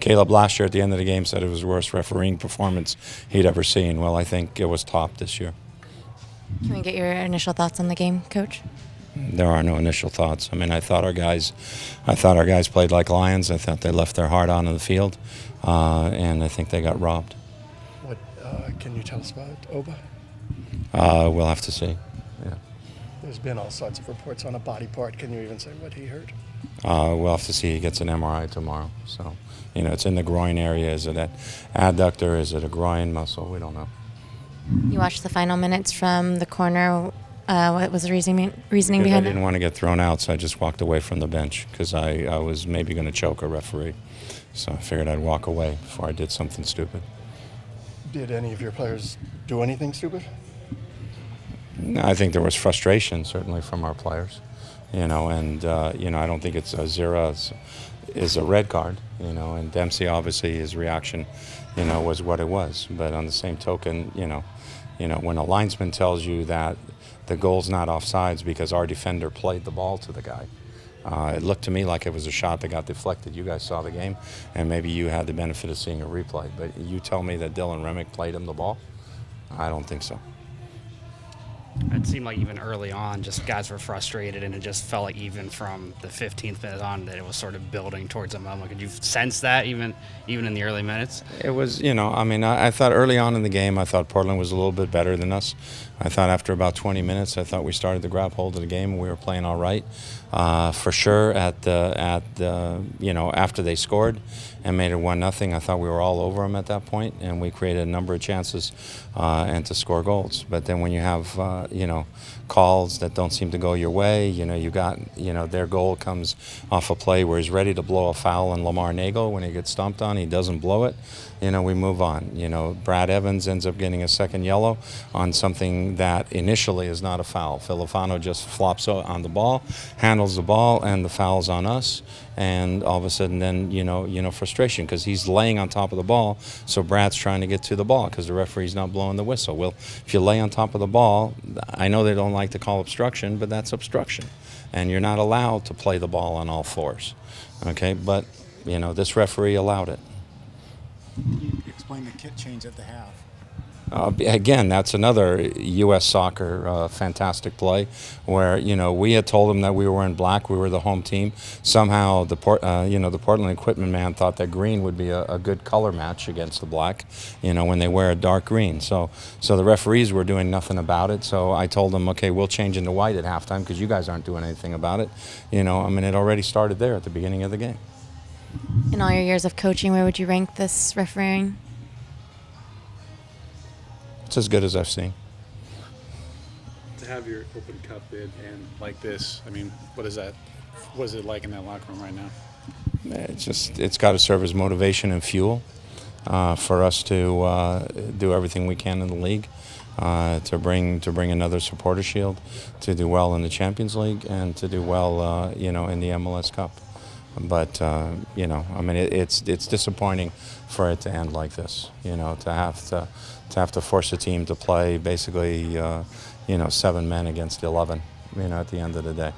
Caleb last year at the end of the game said it was the worst refereeing performance he'd ever seen. Well, I think it was top this year. Can we get your initial thoughts on the game, Coach? There are no initial thoughts. I mean, I thought our guys played like lions. I thought they left their heart on the field, and I think they got robbed. What can you tell us about Oba? We'll have to see. Yeah. There's been all sorts of reports on a body part. Can you even say what he hurt? We'll have to see. He gets an MRI tomorrow. So, you know, it's in the groin area. Is it an adductor? Is it a groin muscle? We don't know. You watched the final minutes from the corner. What was the reasoning behind it? I didn't want to get thrown out, so I just walked away from the bench because I was maybe going to choke a referee. So I figured I'd walk away before I did something stupid. Did any of your players do anything stupid? I think there was frustration, certainly, from our players. You know, and you know, I don't think it's a zero is a red card. You know, and Dempsey, obviously, his reaction, you know, was what it was. But on the same token, you know, when a linesman tells you that the goal's not offsides because our defender played the ball to the guy, it looked to me like it was a shot that got deflected. You guys saw the game, and maybe you had the benefit of seeing a replay. But you tell me that Dylan Remick played him the ball? I don't think so. It seemed like even early on, just guys were frustrated, and it just felt like even from the 15th minute on that it was sort of building towards a moment. Could you sense that even in the early minutes? It was, you know, I mean, I thought early on in the game, I thought Portland was a little bit better than us. I thought after about 20 minutes, I thought we started to grab hold of the game and we were playing all right. For sure, you know, after they scored and made it 1-0, I thought we were all over them at that point, and we created a number of chances and to score goals. But then when you have, you know, calls that don't seem to go your way, you know, you got, you know, their goal comes off a play where he's ready to blow a foul on Lamar Nagel. When he gets stomped on, he doesn't blow it. You know, we move on. You know, Brad Evans ends up getting a second yellow on something that initially is not a foul. Filifano just flops on the ball, handles the ball, and the foul's on us. And all of a sudden then, you know, frustration because he's laying on top of the ball, so Brad's trying to get to the ball because the referee's not blowing the whistle. Well, if you lay on top of the ball, I know they don't like to call obstruction, but that's obstruction. And you're not allowed to play the ball on all fours. Okay, but, you know, this referee allowed it. You explained the kit change at the half. Again, that's another U.S. soccer fantastic play where, you know, we had told them that we were in black, we were the home team. Somehow you know, the Portland equipment man thought that green would be a good color match against the black, you know, when they wear a dark green. So the referees were doing nothing about it. So I told them, okay, we'll change into white at halftime because you guys aren't doing anything about it. You know, I mean, it already started there at the beginning of the game. In all your years of coaching, where would you rank this refereeing? It's as good as I've seen. To have your Open Cup bid and like this, I mean, what is that? What is it like in that locker room right now? It's got to serve as motivation and fuel for us to do everything we can in the league, to bring another supporter shield, to do well in the Champions League, and to do well, you know, in the MLS Cup. But you know, I mean, it's disappointing for it to end like this. You know, to have to force a team to play basically, you know, 7 men against 11. You know, at the end of the day.